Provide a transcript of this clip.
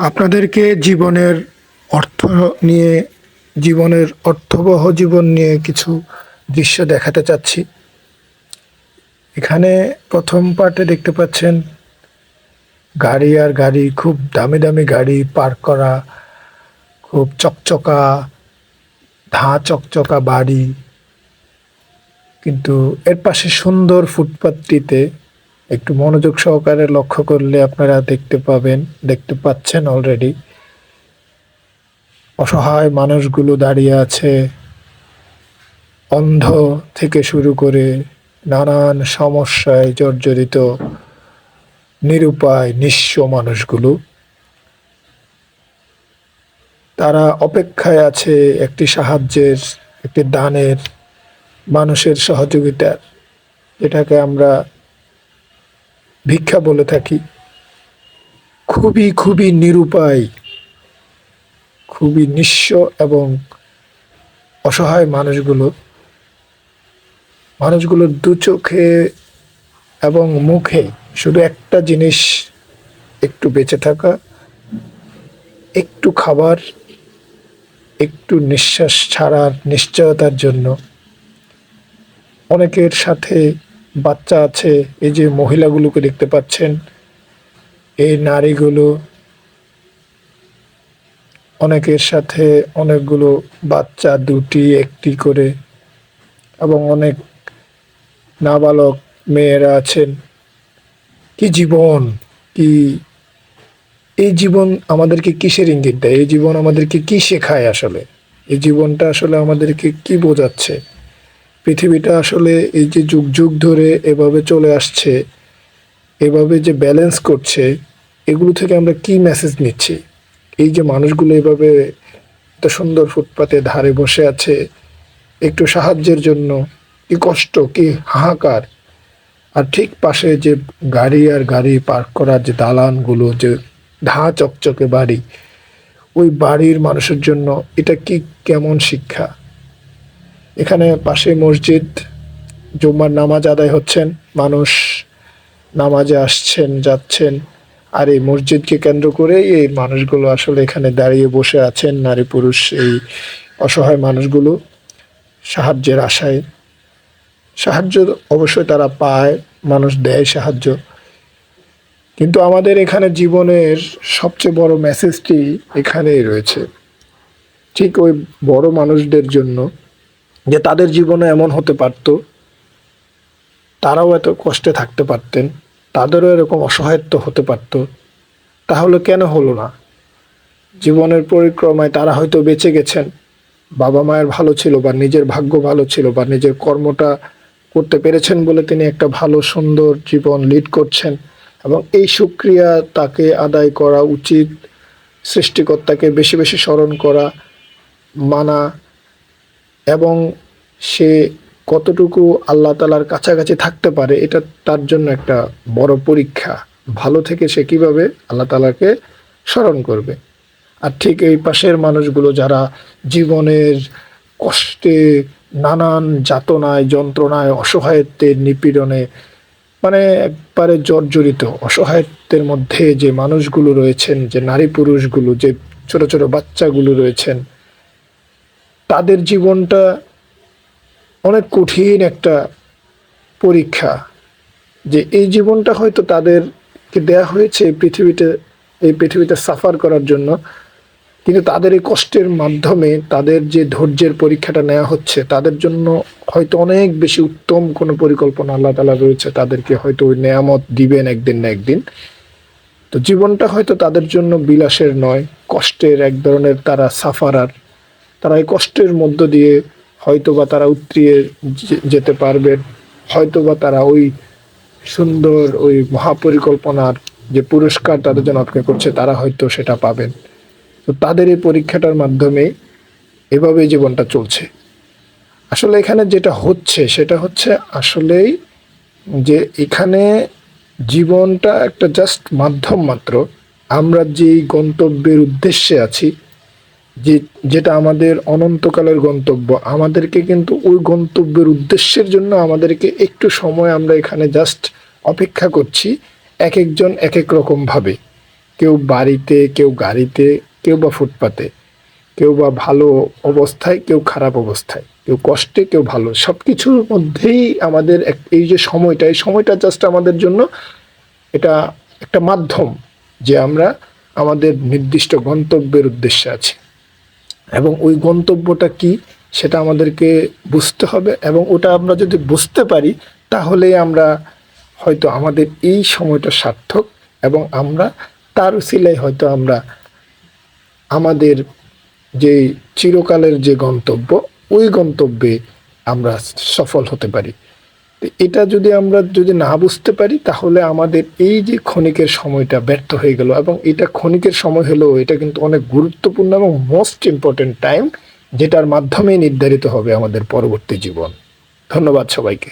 আপনাদেরকে অর্থ নিয়ে জীবনের অর্থবহ জীবন নিয়ে কিছু দৃশ্য দেখাতে চাচ্ছি। এখানে প্রথম পার্টে দেখতে পাচ্ছেন গাড়ি আর গাড়ি, খুব দামি দামি গাড়ি পার্ক করা, খুব চকচকা চকচকা বাড়ি। কিন্তু এর পাশে সুন্দর ফুটপাতটিতে একটু মনোযোগ সহকারে লক্ষ্য করলে আপনারা দেখতে পাচ্ছেন অলরেডি অসহায় মানুষগুলো দাঁড়িয়ে আছে। অন্ধ থেকে শুরু করে নানান সমস্যায় জর্জরিত নিরুপায় নিঃস্ব মানুষগুলো, তারা অপেক্ষায় আছে একটি সাহায্যের, একটি দানের, মানুষের সহযোগিতার, যেটাকে আমরা ভিক্ষা বলে থাকি। খুবই খুবই নিরুপায়, খুবই নিঃস্ব এবং অসহায় মানুষগুলোর দু চোখে এবং মুখে শুধু একটা জিনিস, একটু বেঁচে থাকা, একটু খাবার, একটু নিঃশ্বাস ছাড়ার নিশ্চয়তার জন্য। অনেকের সাথে বাচ্চা আছে, এই যে মহিলাগুলোকে দেখতে পাচ্ছেন, এই নারীগুলো, অনেকের সাথে অনেকগুলো বাচ্চা, দুটি একটি করে, এবং অনেক নাবালক মেয়েরা আছেন। কি জীবন! কি এই জীবন আমাদেরকে কিসের ইঙ্গিত দেয়? এই জীবন আমাদেরকে কি শেখায়? আসলে এই জীবনটা আসলে আমাদেরকে কি বোঝাচ্ছে? পৃথিবীটা আসলে এই যে যুগ যুগ ধরে এভাবে চলে আসছে, এভাবে যে ব্যালেন্স করছে, এগুলো থেকে আমরা কি মেসেজ নিচ্ছি? এই যে মানুষগুলো এভাবে এত সুন্দর ফুটপাতে ধারে বসে আছে একটু সাহায্যের জন্য, কি কষ্ট, কি হাহাকার! আর ঠিক পাশে যে গাড়ি আর গাড়ি পার্ক করার যে দালানগুলো, যে চকচকে বাড়ি, ওই বাড়ির মানুষের জন্য এটা কি কেমন শিক্ষা! এখানে পাশে মসজিদ, জুম্মার নামাজ আদায় হচ্ছেন, মানুষ নামাজে আসছেন যাচ্ছেন, আর এই মসজিদকে কেন্দ্র করেই এই মানুষগুলো আসলে এখানে দাঁড়িয়ে বসে আছেন, নারী পুরুষ এই অসহায় মানুষগুলো সাহায্যের আশায়। সাহায্য অবশ্যই তারা পায়, মানুষ দেয় সাহায্য, কিন্তু আমাদের এখানে জীবনের সবচেয়ে বড় মেসেজটি এখানেই রয়েছে, ঠিক ওই বড় মানুষদের জন্য, যে তাদের জীবনে এমন হতে পারত, তারাও এত কষ্টে থাকতে পারতেন, তাদেরও এরকম অসহায়ত্ব হতে পারত, তাহলে কেন হলো না? জীবনের পরিক্রমায় তারা হয়তো বেঁচে গেছেন, বাবা মায়ের ভালো ছিল, বা নিজের ভাগ্য ভালো ছিল, বা নিজের কর্মটা করতে পেরেছেন বলে তিনি একটা ভালো সুন্দর জীবন লিড করছেন, এবং এই সুক্রিয়া তাকে আদায় করা উচিত। সৃষ্টিকর্তাকে বেশি বেশি স্মরণ করা, মানা, এবং সে কতটুকু আল্লাহ তাআলার কাছাকাছি থাকতে পারে, এটা তার জন্য একটা বড় পরীক্ষা। ভালো থেকে সে কিভাবে আল্লাহ তাআলাকে স্মরণ করবে। আর ঠিক এই পাশের মানুষগুলো যারা জীবনের কষ্টে, নানান যাতনায়, যন্ত্রণায়, অসহায়ত্বের নিপীড়নে, মানে একবারে জর্জরিত অসহায়ত্বের মধ্যে যে মানুষগুলো রয়েছেন, যে নারী পুরুষগুলো, যে ছোট ছোট বাচ্চাগুলো রয়েছেন, তাদের জীবনটা অনেক কঠিন একটা পরীক্ষা। যে এই জীবনটা হয়তো তাদেরকে দেয়া হয়েছে এই পৃথিবীতে সাফার করার জন্য, কিন্তু তাদের এই কষ্টের মাধ্যমে তাদের যে ধৈর্যের পরীক্ষাটা নেওয়া হচ্ছে, তাদের জন্য হয়তো অনেক বেশি উত্তম কোনো পরিকল্পনা আল্লাহ তাআলা রয়েছে, তাদেরকে হয়তো ওই নেয়ামত দিবেন একদিন না একদিন। তো জীবনটা হয়তো তাদের জন্য বিলাসের নয়, কষ্টের এক ধরনের, তারা সাফারার। তারা এই কষ্টের মধ্য দিয়ে হয়তোবা তারা উতরিয়ে যেতে পারবেন, হয়তোবা তারা ওই সুন্দর ওই মহাপরিকল্পনার যে পুরস্কার তাদের জন্য অপেক্ষা করছে, তারা হয়তো সেটা পাবেন। তো তাদের এই পরীক্ষাটার মাধ্যমে এভাবেই জীবনটা চলছে। আসলে এখানে যেটা হচ্ছে সেটা হচ্ছে আসলেই যে এখানে জীবনটা একটা জাস্ট মাধ্যম মাত্র। আমরা যেই গন্তব্যের উদ্দেশ্যে আছি, যেটা আমাদের অনন্তকালের গন্তব্য, আমাদেরকে কিন্তু ওই গন্তব্যের উদ্দেশ্যের জন্য আমাদেরকে একটু সময় আমরা এখানে জাস্ট অপেক্ষা করছি, এক একজন এক এক রকম ভাবে। কেউ বাড়িতে, কেউ গাড়িতে, কেউ বা ফুটপাতে, কেউ বা ভালো অবস্থায়, কেউ খারাপ অবস্থায়, কেউ কষ্টে, কেউ ভালো, সব কিছুর মধ্যেই আমাদের এই যে সময়টা, এই সময়টা জাস্ট আমাদের জন্য এটা একটা মাধ্যম যে আমরা আমাদের নির্দিষ্ট গন্তব্যের উদ্দেশ্যে আছি, এবং ওই গন্তব্যটা কি সেটা আমাদেরকে বুঝতে হবে, এবং ওটা আমরা যদি বুঝতে পারি তাহলে আমরা হয়তো আমাদের এই সময়টা সার্থক, এবং আমরা তার উসিলায় হয়তো আমরা আমাদের যে চিরকালের যে গন্তব্য, ওই গন্তব্যে আমরা সফল হতে পারি। তো এটা যদি আমরা যদি না বুঝতে পারি তাহলে আমাদের এই যে ক্ষণিকের সময়টা ব্যর্থ হয়ে গেল, এবং এটা ক্ষণিকের সময় হলেও এটা কিন্তু অনেক গুরুত্বপূর্ণ এবং মোস্ট ইম্পর্টেন্ট টাইম, যেটার মাধ্যমে নির্ধারিত হবে আমাদের পরবর্তী জীবন। ধন্যবাদ সবাইকে।